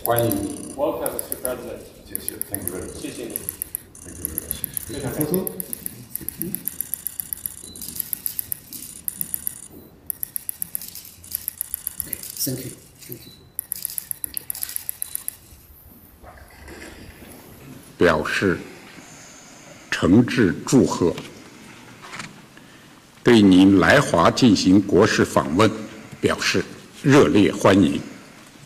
欢迎你。Welcome, Mr. President. 谢谢 ，Thank you very much. 谢谢你， Thank you very much. 非常感谢。Thank you. Thank you. 表示诚挚祝贺，对您来华进行国事访问表示热烈欢迎。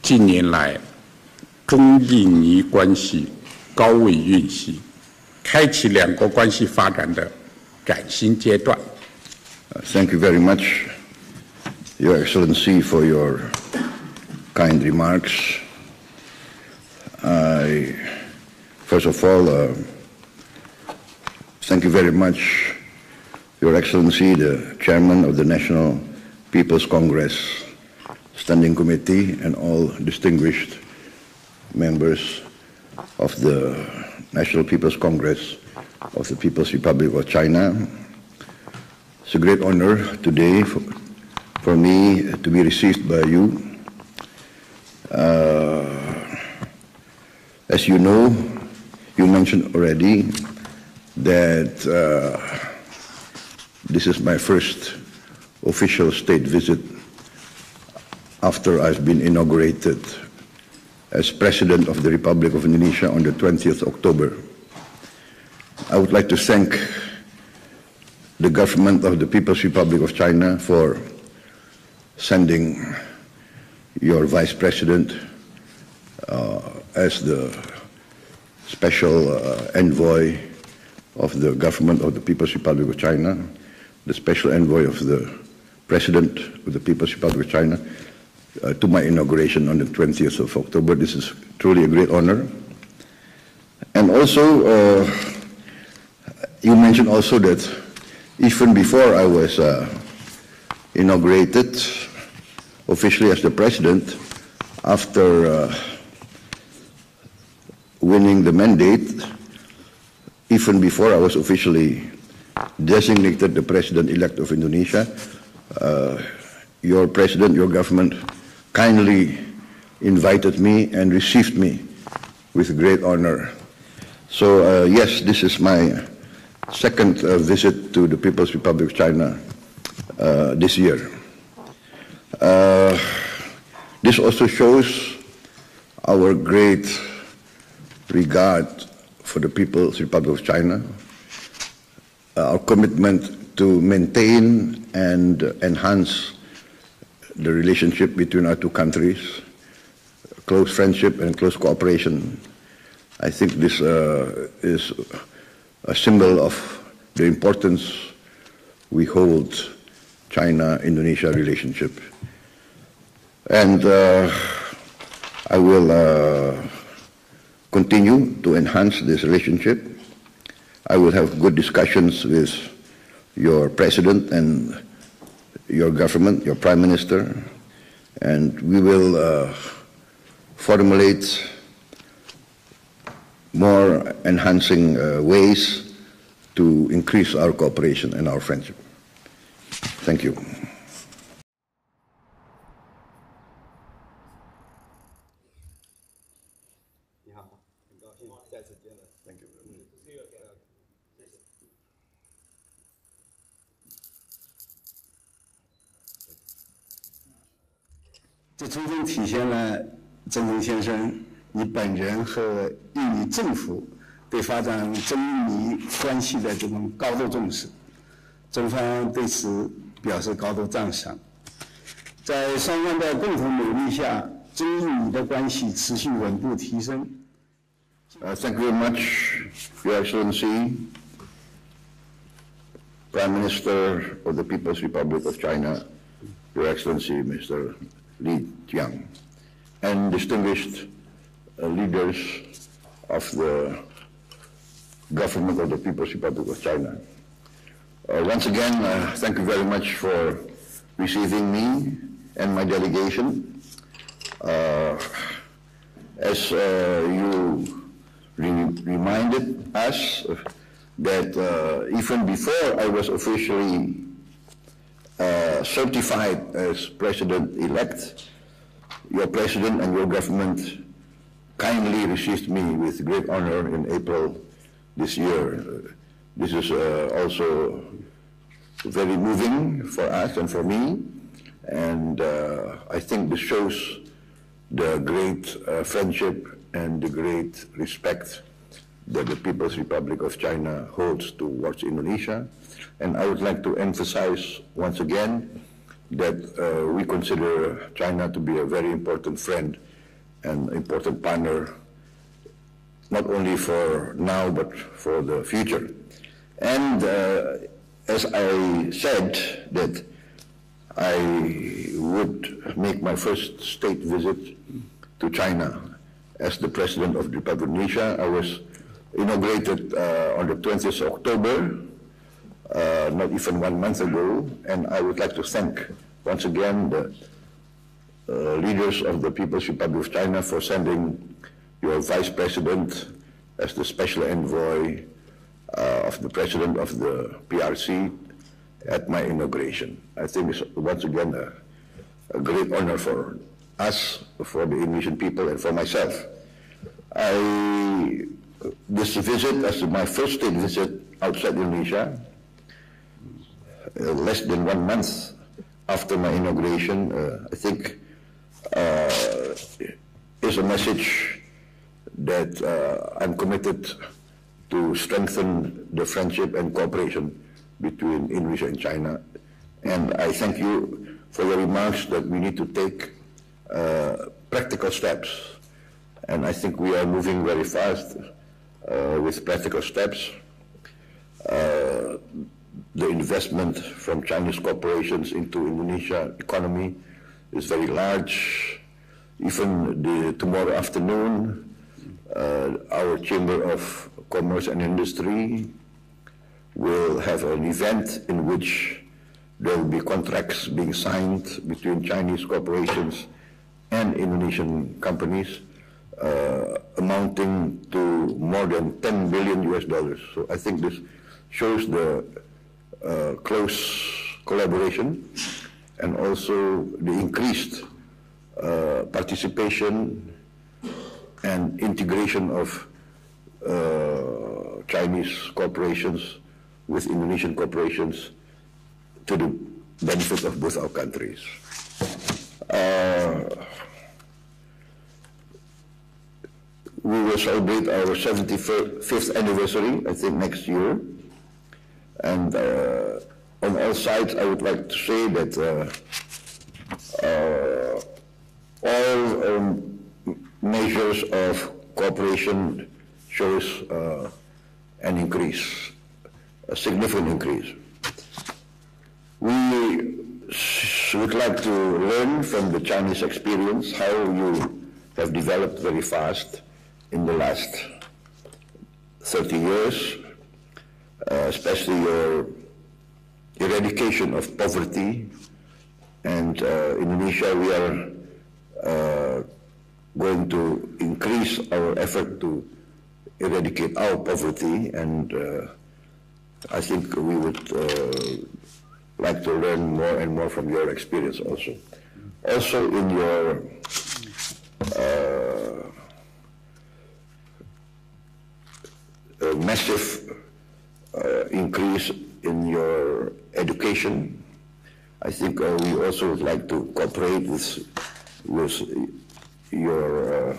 近年来，中印尼关系高位运行，开启两国关系发展的崭新阶段。Thank you very much, Your Excellency, for your kind remarks. First of all, thank you very much, Your Excellency, the Chairman of the National People's Congress Standing Committee, and all distinguished members of the National People's Congress of the People's Republic of China. It's a great honor today for me to be received by you. As you know, you mentioned already that this is my first official state visit after I've been inaugurated as President of the Republic of Indonesia on the 20th October. I would like to thank the government of the People's Republic of China for sending your Vice President as the special envoy of the government of the People's Republic of China, the special envoy of the President of the People's Republic of China, to my inauguration on the 20th of October. This is truly a great honor. And also, you mentioned also that even before I was inaugurated officially as the President, after winning the mandate, even before I was officially designated the President-elect of Indonesia, your President, your government, kindly invited me and received me with great honor. So yes, this is my second visit to the People's Republic of China this year. This also shows our great regard for the People's Republic of China, our commitment to maintain and enhance the relationship between our two countries, close friendship and close cooperation. I think this is a symbol of the importance we hold China-Indonesia relationship. And I will continue to enhance this relationship. I will have good discussions with your President and your government, your Prime Minister, and we will formulate more enhancing ways to increase our cooperation and our friendship. Thank you. Thank you. 这充分体现了郑重先生你本人和印尼政府对发展中印尼关系的这种高度重视，中方对此表示高度赞赏。在双方的共同努力下，中印尼的关系持续稳步提升。Thank you very much, Your Excellency, Prime Minister of the People's Republic of China, Your Excellency, Mr. Li Jiang, and distinguished leaders of the government of the People's Republic of China. Once again, thank you very much for receiving me and my delegation. As you reminded us that even before I was officially certified as President-elect, your President and your government kindly received me with great honor in April this year. This is also very moving for us and for me, and I think this shows the great friendship and the great respect that the People's Republic of China holds towards Indonesia. And I would like to emphasize once again that we consider China to be a very important friend and important partner, not only for now but for the future. And as I said that I would make my first state visit to China as the President of the Republic of Indonesia. I was inaugurated on the 20th of October, not even 1 month ago, and I would like to thank once again the leaders of the People's Republic of China for sending your Vice President as the special envoy of the President of the PRC at my inauguration. I think it's once again a great honor for us, for the Indonesian people, and for myself. This visit, as my first state visit outside Indonesia, less than 1 month after my inauguration, I think is a message that I'm committed to strengthen the friendship and cooperation between Indonesia and China. And I thank you for your remarks that we need to take practical steps. And I think we are moving very fast with practical steps. The investment from Chinese corporations into Indonesia economy is very large. Even tomorrow afternoon, our Chamber of Commerce and Industry will have an event in which there will be contracts being signed between Chinese corporations and Indonesian companies amounting to more than $10 billion US. So I think this shows the close collaboration and also the increased participation and integration of Chinese corporations with Indonesian corporations to the benefit of both our countries. We will celebrate our 75th anniversary, I think, next year. And on all sides, I would like to say that all measures of cooperation shows an increase, a significant increase. We would like to learn from the Chinese experience how you have developed very fast in the last 30 years, especially your eradication of poverty. And Indonesia, we are going to increase our effort to eradicate our poverty, and I think we would like to learn more and more from your experience also. Also in your massive increase in your education, I think we also would like to cooperate with your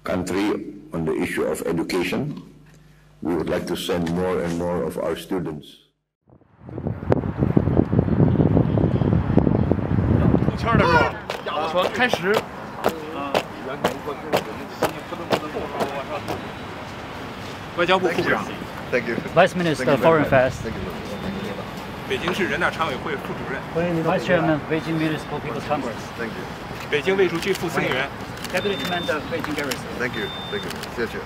country on the issue of education. We would like to send more and more of our students. Thank you. Vice Minister, Foreign Affairs. Thank you. 北京市人大常委会副主任， Vice Chairman, Beijing Municipal People's Congress. Thank you. 北京卫戍区副司令员。 Deputy Commander, Beijing Garrison. Thank you. Thank you. 谢谢。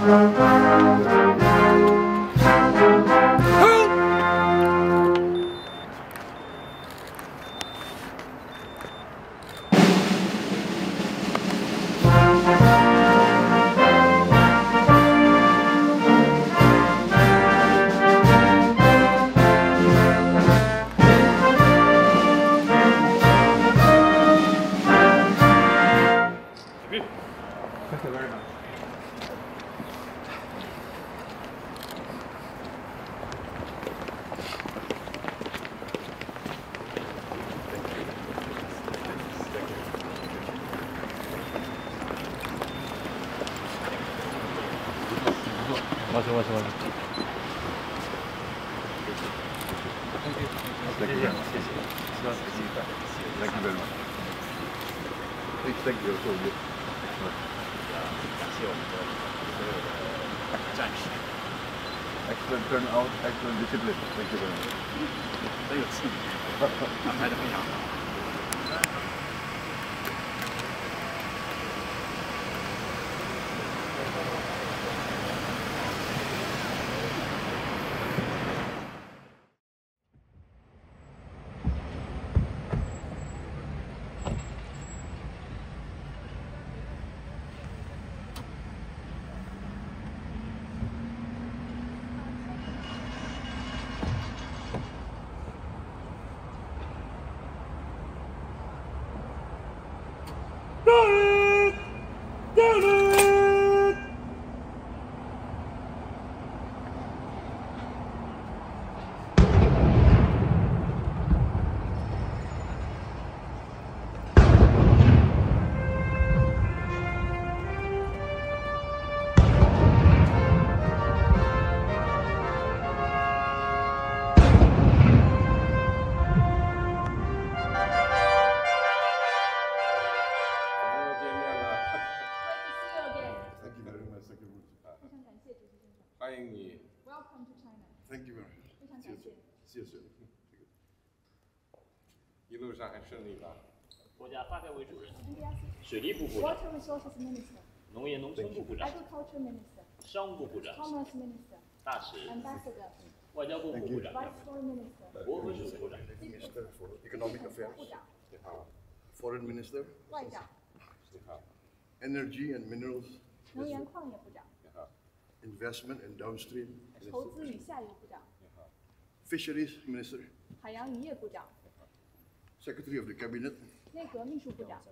Thank you very much. 맞아. Thank you very much. Thank you very much. Please thank you also. Excellent turnout, excellent discipline. Thank you very much. 很有气质，安排的非常好。欢迎你。 Welcome to China. Thank you very much. 非常感谢。谢谢。一路上还顺利吧？国家发改委主任、 India's 水利部部长、 Water Resources Minister, 农业农村部部长、 Agriculture Minister, 商务部部长、 Commerce Minister, 大使、 Ambassador, 外交部副部长、 Vice Foreign Minister, 国合署部长、 Minister for Economic 部 Affairs, 长、 你好， Foreign Minister, 外长、 你好， Energy and Minerals, 能源矿业部长、 你好， Investment and Downstream, 投资与下游部长、 你好， Fisheries Minister, 海洋渔业部长、 Secretary of the Cabinet, 内阁秘书部长、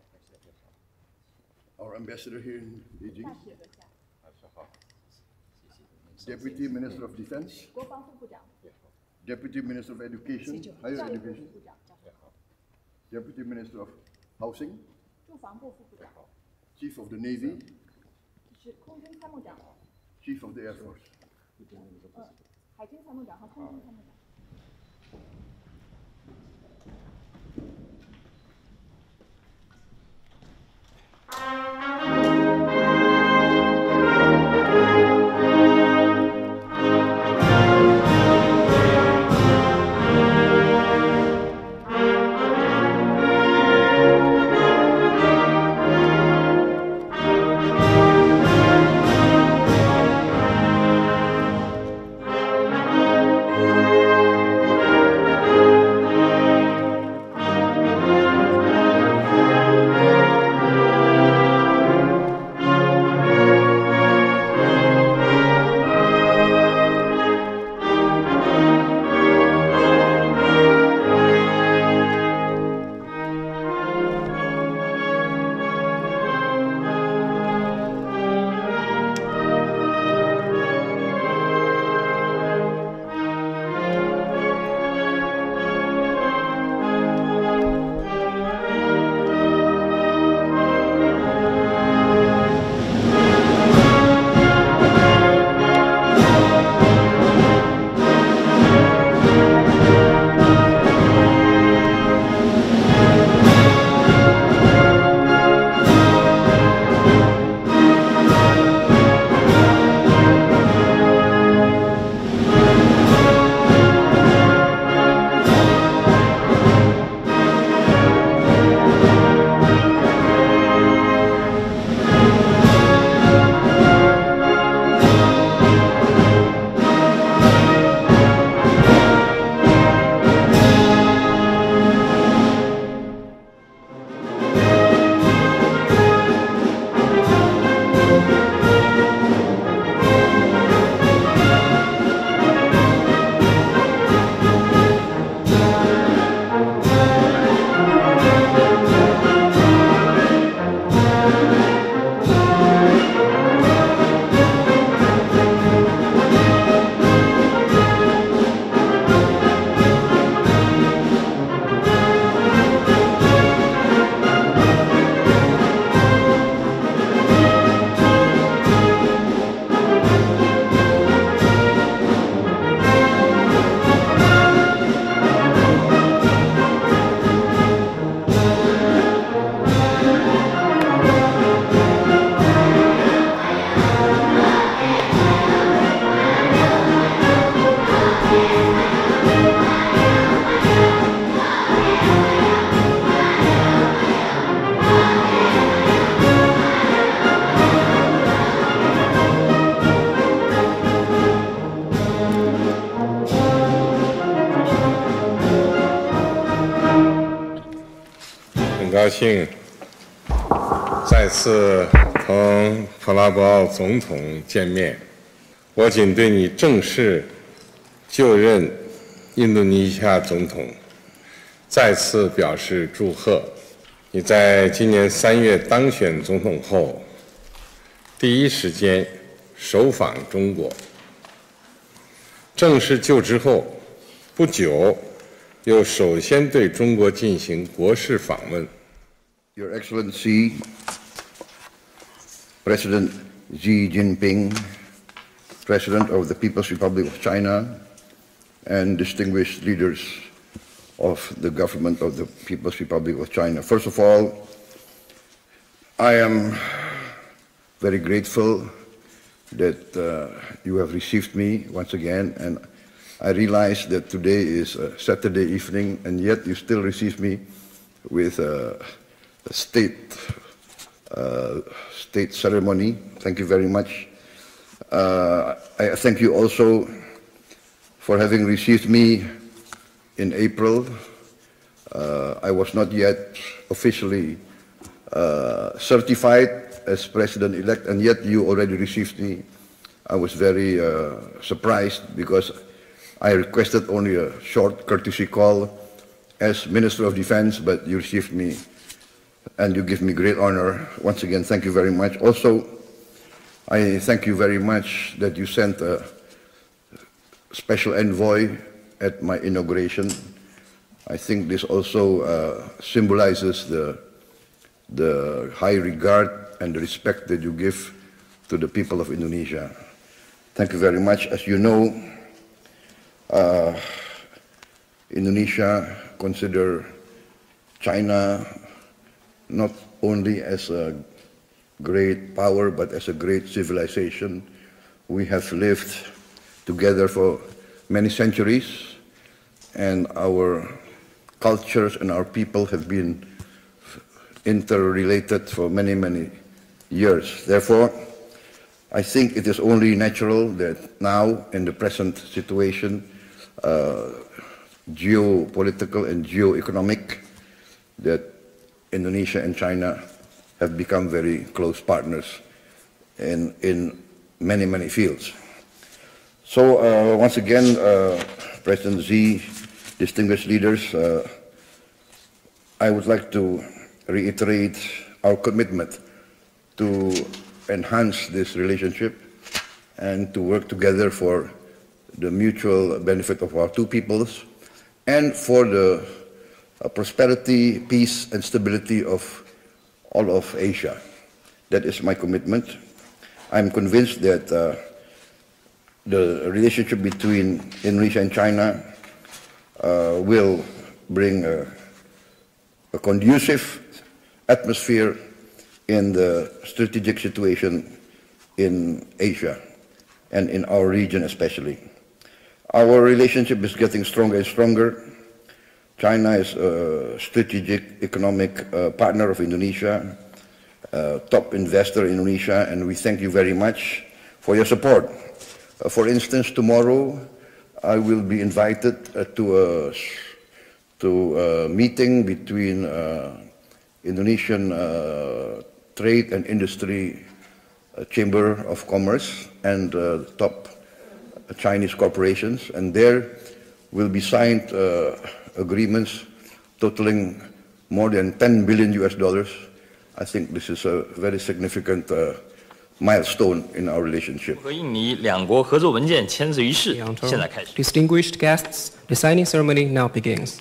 our ambassador here in 大 Beijing, 使阁下、 晚上好， Deputy Minister of Defense, 国防副部长、 你好， Deputy Minister of Education, 教 Higher 育部 Education, 副部长、 你好， Deputy Minister of Housing, 住房部副部长、 Chief of the Navy, 是空军参谋长、 Chief of the Air Force. 海军参谋长和空军参谋长。高兴再次同普拉博奥总统见面。我仅对你正式就任印度尼西亚总统再次表示祝贺。你在今年3月当选总统后，第一时间首访中国。正式就职后不久，又首先对中国进行国事访问。Your Excellency, President Xi Jinping, President of the People's Republic of China, and distinguished leaders of the government of the People's Republic of China. First of all, I am very grateful that you have received me once again, and I realize that today is a Saturday evening, and yet you still receive me with a state ceremony. Thank you very much. I thank you also for having received me in April. I was not yet officially certified as President-elect, and yet you already received me. I was very surprised because I requested only a short courtesy call as Minister of Defense, but you received me and you give me great honor. Once again, thank you very much. Also, I thank you very much that you sent a special envoy at my inauguration. I think this also symbolizes the high regard and the respect that you give to the people of Indonesia. Thank you very much. As you know, Indonesia consider China not only as a great power, but as a great civilization. We have lived together for many centuries, and our cultures and our people have been interrelated for many, many years. Therefore, I think it is only natural that now, in the present situation, geopolitical and geoeconomic, that Indonesia and China have become very close partners in many, many fields. So once again, President Xi, distinguished leaders, I would like to reiterate our commitment to enhance this relationship and to work together for the mutual benefit of our two peoples and for the prosperity, peace, and stability of all of Asia. That is my commitment. I'm convinced that the relationship between Indonesia and China will bring a conducive atmosphere in the strategic situation in Asia and in our region especially. Our relationship is getting stronger and stronger. China is a strategic economic partner of Indonesia, top investor in Indonesia, and we thank you very much for your support. For instance, tomorrow I will be invited to a meeting between Indonesian Trade and Industry Chamber of Commerce and top Chinese corporations, and there will be signed agreements totaling more than $10 billion US. I think this is a very significant milestone in our relationship. 和印尼两国合作文件签字仪式现在开始。 Distinguished guests, the signing ceremony now begins.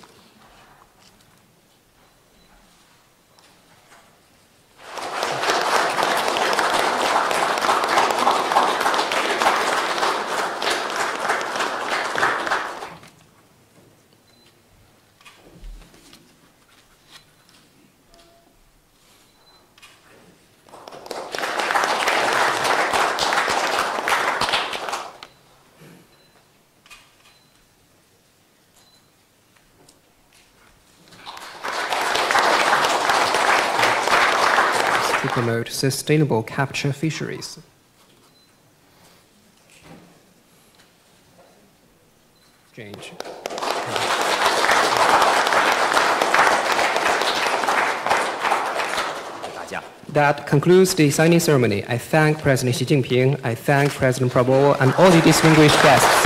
To promote sustainable capture fisheries. Exchange. That concludes the signing ceremony. I thank President Xi Jinping, I thank President Prabowo, and all the distinguished guests.